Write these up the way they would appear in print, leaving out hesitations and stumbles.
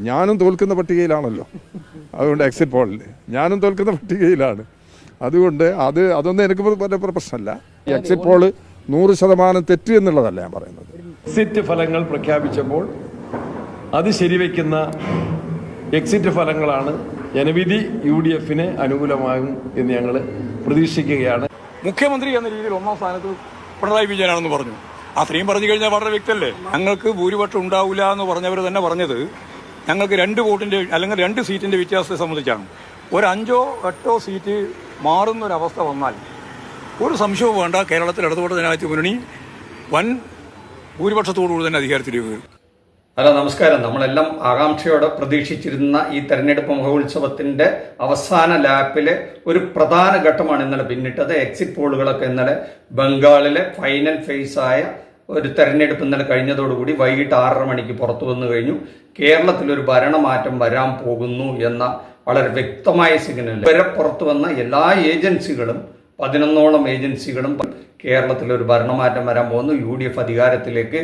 ഞാനും തോൽക്കുന്ന പട്ടികയിലാണല്ലോ. അതുകൊണ്ട് എക്സിറ്റ് പോളിൽ ഞാനും തോൽക്കുന്ന പട്ടികയിലാണ്. അതുകൊണ്ട് അതൊന്നും എനിക്ക് പ്രശ്നമല്ല. എക്സിറ്റ് പോള് 100% തെറ്റ് എന്നുള്ളതല്ല ഞാൻ പറയുന്നത്. എക്സിറ്റ് ഫലങ്ങൾ പ്രഖ്യാപിച്ചപ്പോൾ അത് ശരിവെക്കുന്ന എക്സിറ്റ് ഫലങ്ങളാണ് ജനവിധി UDFന് അനുകൂലമാകും എന്ന് ഞങ്ങൾ പ്രതീക്ഷിക്കുകയാണ്. മുഖ്യമന്ത്രി എന്ന രീതിയിൽ 1ാം സ്ഥാനത്ത് പിണറായി വിജയനാണെന്ന് പറഞ്ഞു. അത്രയും പറഞ്ഞു കഴിഞ്ഞാൽ വളരെ വ്യക്തമല്ലേ. ഞങ്ങൾക്ക് ഭൂരിപക്ഷം ഉണ്ടാവില്ല എന്ന് പറഞ്ഞവർ തന്നെ പറഞ്ഞത് ഞങ്ങൾക്ക് 2 വോട്ടിന്റെ അല്ലെങ്കിൽ 2 സീറ്റിന്റെ വ്യത്യാസത്തെ സംബന്ധിച്ചാണ്. ഒരു 5ഓ 8ഓ സീറ്റ് മാറുന്നൊരവസ്ഥ വന്നാൽ ഒരു സംശയവും വേണ്ട, കേരളത്തിൽ ഇടതുപക്ഷ ജനാധിപത്യ മുന്നണി വൻ ഭൂരിപക്ഷത്തോടുകൂടി തന്നെ അധികാരത്തിലേക്ക് വരും. ഹലോ, നമസ്കാരം. നമ്മളെല്ലാം ആകാംക്ഷയോടെ പ്രതീക്ഷിച്ചിരുന്ന ഈ തെരഞ്ഞെടുപ്പ് മഹോത്സവത്തിന്റെ അവസാന ലാപ്പിലെ ഒരു പ്രധാന ഘട്ടമാണ് ഇന്നലെ പിന്നിട്ടത്. എക്സിറ്റ് പോളുകളൊക്കെ ഇന്നലെ ബംഗാളിലെ ഫൈനൽ ഫേസായ ഒരു തെരഞ്ഞെടുപ്പ് ഇന്നലെ കഴിഞ്ഞതോടുകൂടി വൈകിട്ട് 6:30 മണിക്ക് പുറത്തു വന്നു കഴിഞ്ഞു. കേരളത്തിലൊരു ഭരണമാറ്റം വരാൻ പോകുന്നു എന്ന വളരെ വ്യക്തമായ സിഗ്നൽ വരെ പുറത്തു വന്ന എല്ലാ ഏജൻസികളും 11ഓളം ഏജൻസികളും കേരളത്തിലൊരു ഭരണമാറ്റം വരാൻ പോകുന്നു, UDF അധികാരത്തിലേക്ക്,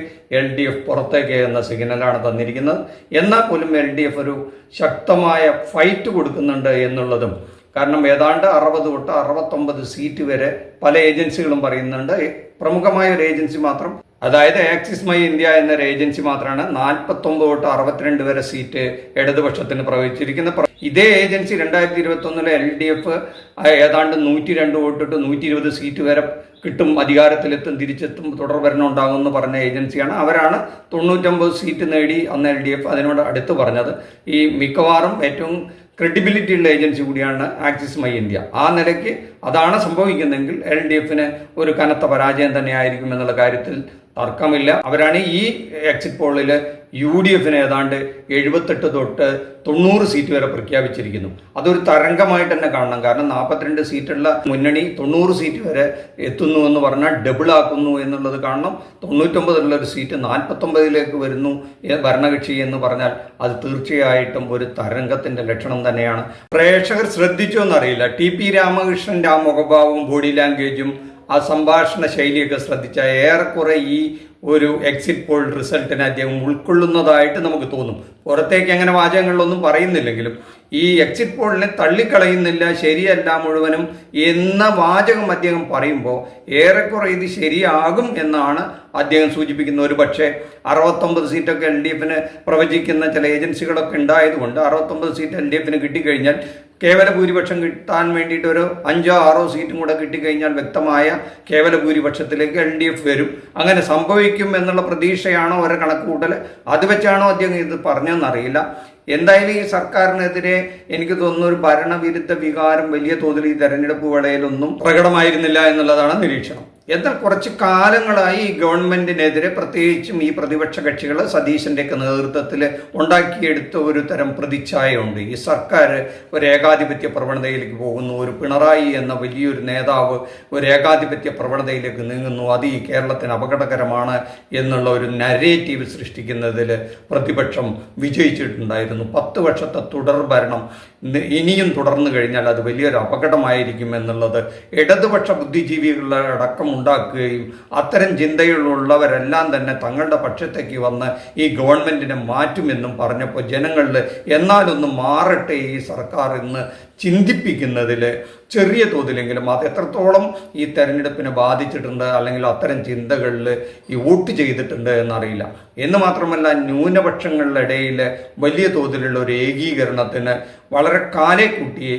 LDF പുറത്തേക്ക് എന്ന സിഗ്നലാണ് തന്നിരിക്കുന്നത്. എന്നാൽ പോലും LDF ഒരു ശക്തമായ ഫൈറ്റ് കൊടുക്കുന്നുണ്ട് എന്നുള്ളതും, കാരണം ഏതാണ്ട് 60 തൊട്ട് 69 സീറ്റ് വരെ പല ഏജൻസികളും പറയുന്നുണ്ട്. പ്രമുഖമായ ഒരു ഏജൻസി മാത്രം, അതായത് ആക്സിസ് മൈ ഇന്ത്യ എന്നൊരു ഏജൻസി മാത്രമാണ് 49 തൊട്ട് 62 വരെ സീറ്റ് ഇടതുപക്ഷത്തിന് പ്രവചിച്ചിരിക്കുന്നത്. ഇതേ ഏജൻസി 2021 LDF ഏതാണ്ട് 102 വോട്ടിട്ട് 120 സീറ്റ് വരെ കിട്ടും, അധികാരത്തിലെത്തും, തിരിച്ചെത്തും, തുടർ ഭരണം ഉണ്ടാകുമെന്ന് പറഞ്ഞ ഏജൻസിയാണ്. അവരാണ് 99 സീറ്റ് നേടി അന്ന് LDF അതിനോട് അടുത്ത് പറഞ്ഞത്. ഈ മിക്കവാറും ഏറ്റവും ക്രെഡിബിലിറ്റി ഉള്ള ഏജൻസി കൂടിയാണ് ആക്സിസ് മൈ ഇന്ത്യ. ആ നിലയ്ക്ക് അതാണ് സംഭവിക്കുന്നതെങ്കിൽ LDFന് ഒരു കനത്ത പരാജയം തന്നെ ആയിരിക്കും എന്നുള്ള കാര്യത്തിൽ തർക്കമില്ല. അവരാണ് ഈ എക്സിറ്റ് പോളിൽ UDFന് ഏതാണ്ട് 78 തൊട്ട് 90 സീറ്റ് വരെ പ്രഖ്യാപിച്ചിരിക്കുന്നു. അതൊരു തരംഗമായിട്ട് തന്നെ കാണണം. കാരണം 42 സീറ്റുള്ള മുന്നണി 90 സീറ്റ് വരെ എത്തുന്നു എന്ന് പറഞ്ഞാൽ ഡബിൾ ആക്കുന്നു എന്നുള്ളത് കാണണം. 99 ഒരു സീറ്റ് 49ലേക്ക് വരുന്നു ഭരണകക്ഷി എന്ന് പറഞ്ഞാൽ അത് തീർച്ചയായിട്ടും ഒരു തരംഗത്തിന്റെ ലക്ഷണം തന്നെയാണ്. പ്രേക്ഷകർ ശ്രദ്ധിച്ചോ എന്നറിയില്ല, TP രാമകൃഷ്ണന്റെ ആ മുഖഭാവവും ബോഡി ലാംഗ്വേജും ആ സംഭാഷണ ശൈലിയൊക്കെ ശ്രദ്ധിച്ചാൽ ഏറെക്കുറെ ഈ ഒരു എക്സിറ്റ് പോൾ റിസൾട്ടിനെ അദ്ദേഹം ഉൾക്കൊള്ളുന്നതായിട്ട് നമുക്ക് തോന്നും. പുറത്തേക്ക് അങ്ങനെ വാചകങ്ങളിലൊന്നും പറയുന്നില്ലെങ്കിലും ഈ എക്സിറ്റ് പോളിനെ തള്ളിക്കളയുന്നില്ല, ശരിയല്ല മുഴുവനും എന്ന വാചകം അദ്ദേഹം പറയുമ്പോൾ ഏറെക്കുറെ ഇത് ശരിയാകും എന്നാണ് അദ്ദേഹം സൂചിപ്പിക്കുന്നത്. ഒരു പക്ഷേ 69 സീറ്റൊക്കെ LDFന് പ്രവചിക്കുന്ന ചില ഏജൻസികളൊക്കെ ഉണ്ടായതുകൊണ്ട് 69 സീറ്റ് LDFന് കിട്ടിക്കഴിഞ്ഞാൽ കേവല ഭൂരിപക്ഷം കിട്ടാൻ വേണ്ടിയിട്ട് ഒരു 5ഓ 6ഓ സീറ്റും കൂടെ കിട്ടിക്കഴിഞ്ഞാൽ വ്യക്തമായ കേവല ഭൂരിപക്ഷത്തിലേക്ക് LDF വരും. അങ്ങനെ സംഭവിക്കും എന്നുള്ള പ്രതീക്ഷയാണോ ഒരു കണക്കുകൂട്ടൽ, അത് വെച്ചാണോ അദ്ദേഹം ഇത് പറഞ്ഞതെന്നറിയില്ല. എന്തായാലും ഈ സർക്കാരിനെതിരെ എനിക്ക് തോന്നുന്നു ഒരു ഭരണവിരുദ്ധ വികാരം വലിയ തോതിൽ ഈ തെരഞ്ഞെടുപ്പ് വേളയിലൊന്നും പ്രകടമായിരുന്നില്ല എന്നുള്ളതാണ് നിരീക്ഷണം. എന്നാൽ കുറച്ച് കാലങ്ങളായി ഈ ഗവൺമെന്റിനെതിരെ പ്രത്യേകിച്ചും ഈ പ്രതിപക്ഷ കക്ഷികൾ സതീശന്റെയൊക്കെ നേതൃത്വത്തിൽ ഉണ്ടാക്കിയെടുത്ത ഒരു തരം പ്രതിച്ഛായയുണ്ട്. ഈ സർക്കാർ ഒരു ഏകാധിപത്യ പ്രവണതയിലേക്ക് പോകുന്നു, ഒരു പിണറായി എന്ന വലിയൊരു നേതാവ് ഒരു ഏകാധിപത്യ പ്രവണതയിലേക്ക് നീങ്ങുന്നു, അത് ഈ കേരളത്തിന് അപകടകരമാണ് എന്നുള്ള ഒരു നരേറ്റീവ് സൃഷ്ടിക്കുന്നതിൽ പ്രതിപക്ഷം വിജയിച്ചിട്ടുണ്ടായിരുന്നു. 10 വർഷത്തെ തുടർ ഭരണം ഇനിയും തുടർന്നു കഴിഞ്ഞാൽ അത് വലിയൊരു അപകടമായിരിക്കും എന്നുള്ളത് ഇടതുപക്ഷ ബുദ്ധിജീവികളുടെ അടക്കം ഉണ്ടാക്കുകയും അത്തരം ചിന്തകളുള്ളവരെല്ലാം തന്നെ തങ്ങളുടെ പക്ഷത്തേക്ക് വന്ന് ഈ ഗവൺമെന്റിനെ മാറ്റുമെന്നും പറഞ്ഞപ്പോൾ ജനങ്ങളിൽ എന്നാലൊന്ന് മാറട്ടെ ഈ സർക്കാർ എന്ന് ചിന്തിപ്പിക്കുന്നതിൽ ചെറിയ തോതിലെങ്കിലും അത് എത്രത്തോളം ഈ തെരഞ്ഞെടുപ്പിനെ ബാധിച്ചിട്ടുണ്ട് അല്ലെങ്കിൽ അത്തരം ചിന്തകളിൽ ഈ വോട്ട് ചെയ്തിട്ടുണ്ട് എന്നറിയില്ല. എന്ന് മാത്രമല്ല ന്യൂനപക്ഷങ്ങളുടെ ഇടയിൽ വലിയ തോതിലുള്ള ഒരു ഏകീകരണത്തിന് വളരെ കാലേ കൂട്ടി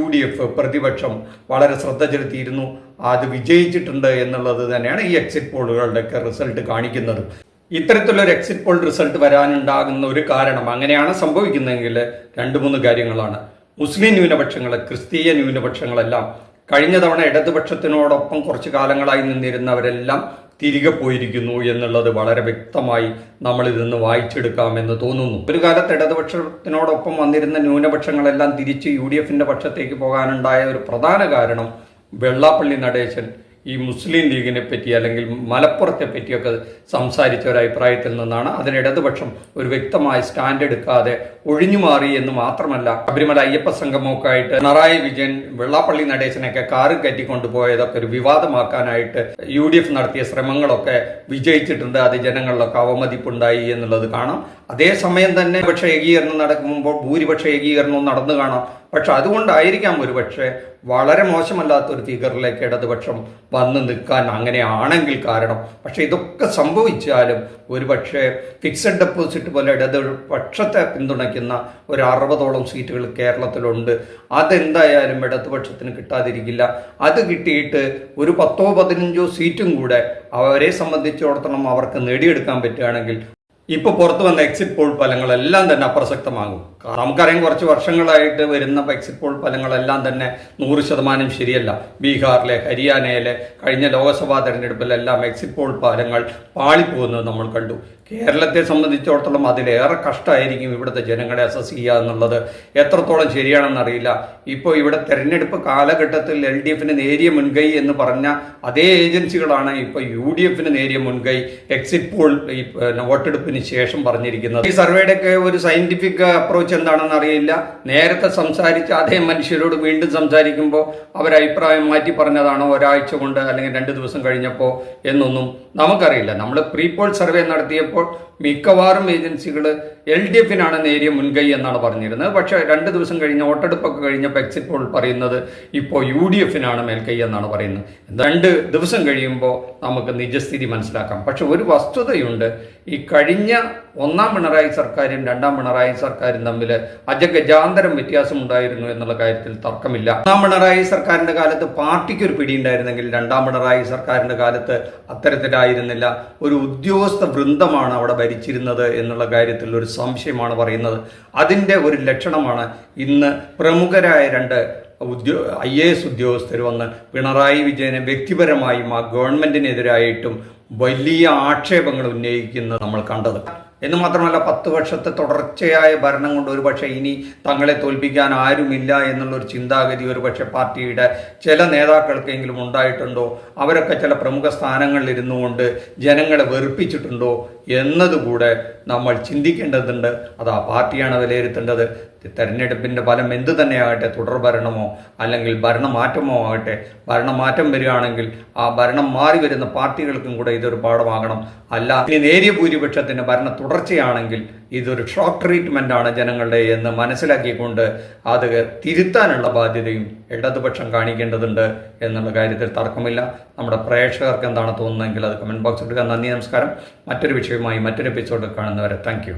UDF പ്രതിപക്ഷം വളരെ ശ്രദ്ധ ചെലുത്തിയിരുന്നു. അത് വിജയിച്ചിട്ടുണ്ട് എന്നുള്ളത് തന്നെയാണ് ഈ എക്സിറ്റ് പോളുകളുടെയൊക്കെ റിസൾട്ട് കാണിക്കുന്നത്. ഇത്തരത്തിലൊരു എക്സിറ്റ് പോൾ റിസൾട്ട് വരാനുണ്ടാകുന്ന ഒരു കാരണം, അങ്ങനെയാണ് സംഭവിക്കുന്നതെങ്കിൽ 2-3 കാര്യങ്ങളാണ്. മുസ്ലിം ന്യൂനപക്ഷങ്ങൾ, ക്രിസ്തീയ ന്യൂനപക്ഷങ്ങളെല്ലാം കഴിഞ്ഞ തവണ ഇടതുപക്ഷത്തിനോടൊപ്പം കുറച്ചു കാലങ്ങളായി നിന്നിരുന്നവരെല്ലാം തിരികെ പോയിരിക്കുന്നു എന്നുള്ളത് വളരെ വ്യക്തമായി നമ്മൾ ഇതിന്ന് വായിച്ചെടുക്കാമെന്ന് തോന്നുന്നു. ഒരു കാലത്ത് ഇടതുപക്ഷത്തിനോടൊപ്പം വന്നിരുന്ന ന്യൂനപക്ഷങ്ങളെല്ലാം തിരിച്ച് UDFന്റെ പക്ഷത്തേക്ക് പോകാനുണ്ടായ ഒരു പ്രധാന കാരണം വെള്ളാപ്പള്ളി നടേശൻ ഈ മുസ്ലിം ലീഗിനെ പറ്റി അല്ലെങ്കിൽ മലപ്പുറത്തെ പറ്റിയൊക്കെ സംസാരിച്ച ഒരു അഭിപ്രായത്തിൽ നിന്നാണ്. അതിന് ഇടതുപക്ഷം ഒരു വ്യക്തമായ സ്റ്റാൻഡ് എടുക്കാതെ ഒഴിഞ്ഞു മാറി എന്ന് മാത്രമല്ല, ശബരിമല അയ്യപ്പ സംഗമമൊക്കെ ആയിട്ട് പിണറായി വിജയൻ വെള്ളാപ്പള്ളി നടേശനൊക്കെ കാറ് കയറ്റിക്കൊണ്ടുപോയതൊക്കെ ഒരു വിവാദമാക്കാനായിട്ട് UDF നടത്തിയ ശ്രമങ്ങളൊക്കെ വിജയിച്ചിട്ടുണ്ട്. അത് ജനങ്ങളിലൊക്കെ അവമതിപ്പുണ്ടായി എന്നുള്ളത് കാണാം. അതേസമയം തന്നെ ഭൂരിപക്ഷ ഏകീകരണം നടക്കുമ്പോൾ ഭൂരിപക്ഷ ഏകീകരണവും നടന്നു കാണാം. പക്ഷെ അതുകൊണ്ടായിരിക്കാം ഒരുപക്ഷെ വളരെ മോശമല്ലാത്തൊരു ഫിഗറിലേക്ക് ഇടതുപക്ഷം വന്ന് നിൽക്കാൻ അങ്ങനെയാണെങ്കിൽ കാരണം. പക്ഷെ ഇതൊക്കെ സംഭവിച്ചാലും ഒരുപക്ഷെ ഫിക്സഡ് ഡെപ്പോസിറ്റ് പോലെ ഇടതുപക്ഷത്തെ പിന്തുണയ്ക്കുന്ന ഒരു 60ഓളം സീറ്റുകൾ കേരളത്തിലുണ്ട്. അതെന്തായാലും ഇടതുപക്ഷത്തിന് കിട്ടാതിരിക്കില്ല. അത് കിട്ടിയിട്ട് ഒരു 10ഓ 15ഓ സീറ്റും കൂടെ അവരെ സംബന്ധിച്ചിടത്തോളം അവർക്ക് നേടിയെടുക്കാൻ പറ്റുകയാണെങ്കിൽ ഇപ്പോൾ പുറത്തു വന്ന എക്സിറ്റ് പോൾ ഫലങ്ങളെല്ലാം തന്നെ അപ്രസക്തമാകും. നമുക്കറിയാം, കുറച്ച് വർഷങ്ങളായിട്ട് വരുന്ന എക്സിറ്റ് പോൾ ഫലങ്ങളെല്ലാം തന്നെ 100% ശരിയല്ല. ബീഹാറിലെ, ഹരിയാനയിലെ കഴിഞ്ഞ ലോക്സഭാ തെരഞ്ഞെടുപ്പിലെല്ലാം എക്സിറ്റ് പോൾ ഫലങ്ങൾ പാളിപ്പോകുന്നത് നമ്മൾ കണ്ടു. കേരളത്തെ സംബന്ധിച്ചിടത്തോളം അതിലേറെ കഷ്ടമായിരിക്കും ഇവിടുത്തെ ജനങ്ങളെ അസസ് ചെയ്യുക എന്നുള്ളത്. എത്രത്തോളം ശരിയാണെന്നറിയില്ല. ഇപ്പോൾ ഇവിടെ തെരഞ്ഞെടുപ്പ് കാലഘട്ടത്തിൽ LDFന് നേരിയ മുൻകൈ എന്ന് പറഞ്ഞ അതേ ഏജൻസികളാണ് ഇപ്പോൾ UDFന് നേരിയ മുൻകൈ എക്സിറ്റ് പോൾ വോട്ടെടുപ്പിന് ശേഷം പറഞ്ഞിരിക്കുന്നത്. ഈ സർവേയുടെയൊക്കെ ഒരു സയന്റിഫിക് അപ്രോച്ച് എന്താണെന്ന് അറിയില്ല. നേരത്തെ സംസാരിച്ച അതേ മനുഷ്യരോട് വീണ്ടും സംസാരിക്കുമ്പോൾ അവർ അഭിപ്രായം മാറ്റി പറഞ്ഞതാണോ ഒരാഴ്ച കൊണ്ട് അല്ലെങ്കിൽ 2 ദിവസം കഴിഞ്ഞപ്പോൾ എന്നൊന്നും നമുക്കറിയില്ല. നമ്മൾ പ്രീ പോൾ സർവേ നടത്തിയപ്പോൾ മിക്കവാറും ഏജൻസികൾ LDFനാണ് നേരിയ മുൻകൈ എന്നാണ് പറഞ്ഞിരുന്നത്. പക്ഷേ 2 ദിവസം കഴിഞ്ഞ് വോട്ടെടുപ്പൊക്കെ കഴിഞ്ഞപ്പോൾ എക്സിറ്റ് പോൾ പറയുന്നത് ഇപ്പോൾ UDFനാണ് മേൽക്കൈ എന്നാണ് പറയുന്നത്. 2 ദിവസം കഴിയുമ്പോൾ നമുക്ക് നിജസ്ഥിതി മനസ്സിലാക്കാം. പക്ഷെ ഒരു വസ്തുതയുണ്ട്, ഈ കഴിഞ്ഞ 1ാം പിണറായി സർക്കാരും 2ാം പിണറായി സർക്കാരും തമ്മിൽ അജഗജാന്തരം വ്യത്യാസം ഉണ്ടായിരുന്നു എന്നുള്ള കാര്യത്തിൽ തർക്കമില്ല. 1ാം പിണറായി സർക്കാരിന്റെ കാലത്ത് പാർട്ടിക്ക് ഒരു പിടിയുണ്ടായിരുന്നെങ്കിൽ 2ാം പിണറായി സർക്കാരിന്റെ കാലത്ത് അത്തരത്തിലായിരുന്നില്ല. ഒരു ഉദ്യോഗസ്ഥ വൃന്ദമാണ് അവിടെ ഭരിച്ചിരുന്നത് എന്നുള്ള കാര്യത്തിൽ ഒരു സംശയമാണ് പറയുന്നത്. അതിൻ്റെ ഒരു ലക്ഷണമാണ് ഇന്ന് പ്രമുഖരായ 2 IAS ഉദ്യോഗസ്ഥർ വന്ന് പിണറായി വിജയനെ വ്യക്തിപരമായും ആ ഗവൺമെന്റിനെതിരായിട്ടും വലിയ ആക്ഷേപങ്ങൾ ഉന്നയിക്കുന്നത് നമ്മൾ കണ്ടത്. എന്ന് മാത്രമല്ല, 10 വർഷത്തെ തുടർച്ചയായ ഭരണം കൊണ്ട് ഒരുപക്ഷെ ഇനി തങ്ങളെ തോൽപ്പിക്കാൻ ആരുമില്ല എന്നുള്ളൊരു ചിന്താഗതി ഒരുപക്ഷെ പാർട്ടിയുടെ ചില നേതാക്കൾക്കെങ്കിലും ഉണ്ടായിട്ടുണ്ടോ, അവരൊക്കെ ചില പ്രമുഖ സ്ഥാനങ്ങളിൽ ഇരുന്നു കൊണ്ട് ജനങ്ങളെ വെറുപ്പിച്ചിട്ടുണ്ടോ എന്നതുകൂടെ നമ്മൾ ചിന്തിക്കേണ്ടതുണ്ട്. അത് ആ പാർട്ടിയാണ് വിലയിരുത്തേണ്ടത്. തെരഞ്ഞെടുപ്പിൻ്റെ ഫലം എന്ത് തന്നെയാകട്ടെ, തുടർ ഭരണമോ അല്ലെങ്കിൽ ഭരണമാറ്റമോ ആകട്ടെ, ഭരണമാറ്റം വരികയാണെങ്കിൽ ആ ഭരണം മാറി വരുന്ന പാർട്ടികൾക്കും കൂടെ ഇതൊരു പാഠമാകണം. അല്ല, ഇനി നേരിയ ഭൂരിപക്ഷത്തിന് ഭരണ തുടർച്ചയാണെങ്കിൽ ഇതൊരു ഷോക്ക് ട്രീറ്റ്മെന്റ് ആണ് ജനങ്ങളുടെ എന്ന് മനസ്സിലാക്കിക്കൊണ്ട് അത് തിരുത്താനുള്ള ബാധ്യതയും ഇടതുപക്ഷം കാണിക്കേണ്ടതുണ്ട് എന്നുള്ള കാര്യത്തിൽ തർക്കമില്ല. നമ്മുടെ പ്രേക്ഷകർക്ക് എന്താണ് തോന്നുന്നതെങ്കിൽ അത് കമന്റ് ബോക്സിൽ ഇടുക. നന്ദി, നമസ്കാരം. മറ്റൊരു വിഷയവുമായി മറ്റൊരു എപ്പിസോഡിൽ കാണുന്നവരെ താങ്ക് യു.